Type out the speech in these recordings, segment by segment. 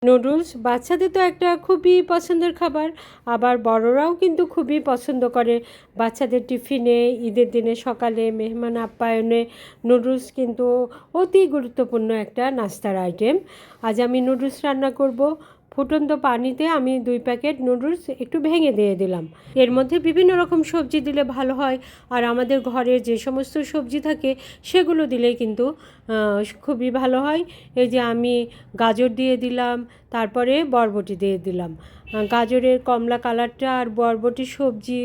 Noodles বাচ্চাদের তো একটা খুবই পছন্দের খাবার, আবার বড়রাও কিন্তু খুবই পছন্দ করে। বাচ্চাদের টিফিনে, ঈদের দিনে সকালে মেহমান আপ্যায়নে নুডলস কিন্তু অতি গুরুত্বপূর্ণ একটা নাস্তার আইটেম। আজ আমি নুডলস রান্না করব। ফুটন্ত পানিতে আমি 2 প্যাকেট নুডলস একটু ভেঙে দিয়ে দিলাম। এর মধ্যে বিভিন্ন রকম সবজি দিলে ভালো হয়, আর আমাদের ঘরে যে সমস্ত সবজি থাকে সেগুলো দিলেই কিন্তু খুবই ভালো হয়। এই যে আমি গাজর দিয়ে দিলাম, তারপরে বরবটি দিয়ে দিলাম। গাজরের কমলা কালারটা আর বরবটির সবজি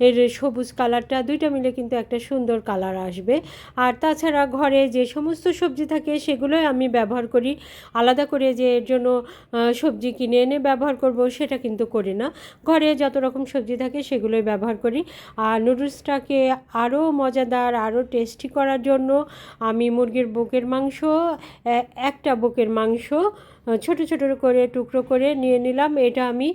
এর সবুজ কালারটা দুইটা মিলে কিন্তু একটা সুন্দর কালার আসবে। আর তাছাড়া ঘরে যে সমস্ত সবজি থাকে সেগুলোই আমি ব্যবহার করি। আলাদা করে যে এর জন্য সবজি কিনে এনে ব্যবহার করব সেটা কিন্তু করি না। ঘরে যত রকম সবজি থাকে সেগুলোই ব্যবহার করি। আর নুডলসটাকে আরও মজাদার, আরও টেস্টি করার জন্য আমি মুরগির বুকের মাংস, একটা বুকের মাংস ছোট ছোট করে টুকরো করে নিয়ে নিলাম। এটা আমি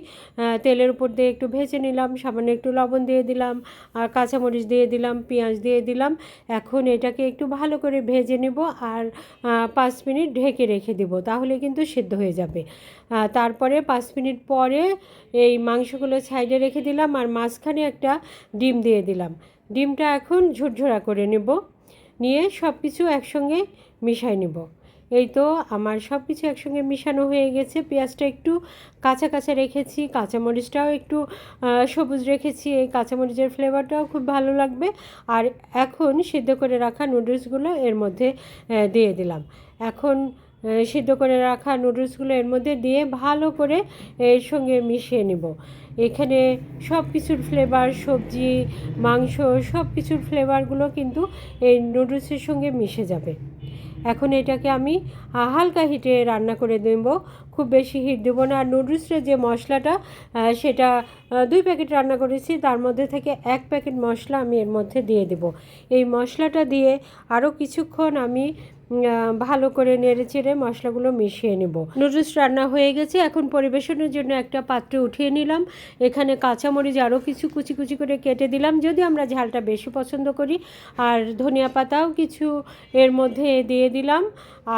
তেলের উপর দিয়ে একটু ভেজে নিলাম, সামান্য একটু লবণ দিয়ে দিলাম, আর কাঁচামরিচ দিয়ে দিলাম, পেঁয়াজ দিয়ে দিলাম। এখন এটাকে একটু ভালো করে ভেজে নেব আর 5 মিনিট ঢেকে রেখে দেব, তাহলে কিন্তু সিদ্ধ হয়ে যাবে। তারপরে 5 মিনিট পরে এই মাংসগুলো সাইডে রেখে দিলাম আর মাঝখানে একটা ডিম দিয়ে দিলাম। ডিমটা এখন ঝুরঝুরা করে নেব, নিয়ে সব কিছু একসঙ্গে মিশাই নেব। এই তো আমার সব কিছু একসঙ্গে মিশানো হয়ে গেছে। পেঁয়াজটা একটু কাঁচা কাঁচা রেখেছি, কাঁচামরিচটাও একটু সবুজ রেখেছি, এই কাঁচামরিচের ফ্লেভারটাও খুব ভালো লাগবে। আর এখন সিদ্ধ করে রাখা নুডলসগুলো এর মধ্যে দিয়ে দিলাম। এখন সিদ্ধ করে রাখা নুডলসগুলো এর মধ্যে দিয়ে ভালো করে এর সঙ্গে মিশিয়ে নেব। এখানে সব কিছুর ফ্লেভার, সবজি, মাংস, সব কিছুর ফ্লেভারগুলো কিন্তু এই নুডলসের সঙ্গে মিশে যাবে। এখন এটাকে আমি হালকা হিটে রান্না করে দেব, খুব বেশি হিট দেবো না। আর নুডলসের যে মশলাটা সেটা 2 প্যাকেট রান্না করেছি, তার মধ্যে থেকে 1 প্যাকেট মশলা আমি এর মধ্যে দিয়ে দেব। এই মশলাটা দিয়ে আরও কিছুক্ষণ আমি ভালো করে নেড়েচেড়ে মশলাগুলো মিশিয়ে নেব। নুডলস রান্না হয়ে গেছে, এখন পরিবেশনের জন্য একটা পাত্রে উঠিয়ে নিলাম। এখানে কাঁচামরিচ আরও কিছু কুচি কুচি করে কেটে দিলাম, যদি আমরা ঝালটা বেশি পছন্দ করি। আর ধনিয়া পাতাও কিছু এর মধ্যে দিয়ে দিলাম।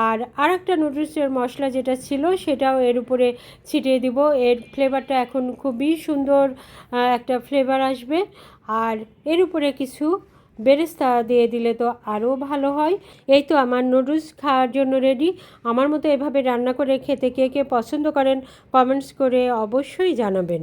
আর আরেকটা নুডলসের মশলা যেটা ছিল সেটাও এর উপরে ছিটিয়ে দিব। এর ফ্লেভারটা এখন খুবই সুন্দর একটা ফ্লেভার আসবে। আর এর উপরে কিছু বেরেস্তা দিয়ে দিলে তো আরও ভালো হয়। এই তো আমার নুডলস খাওয়ার জন্য রেডি। আমার মতো এভাবে রান্না করে খেতে কে কে পছন্দ করেন কমেন্টস করে অবশ্যই জানাবেন।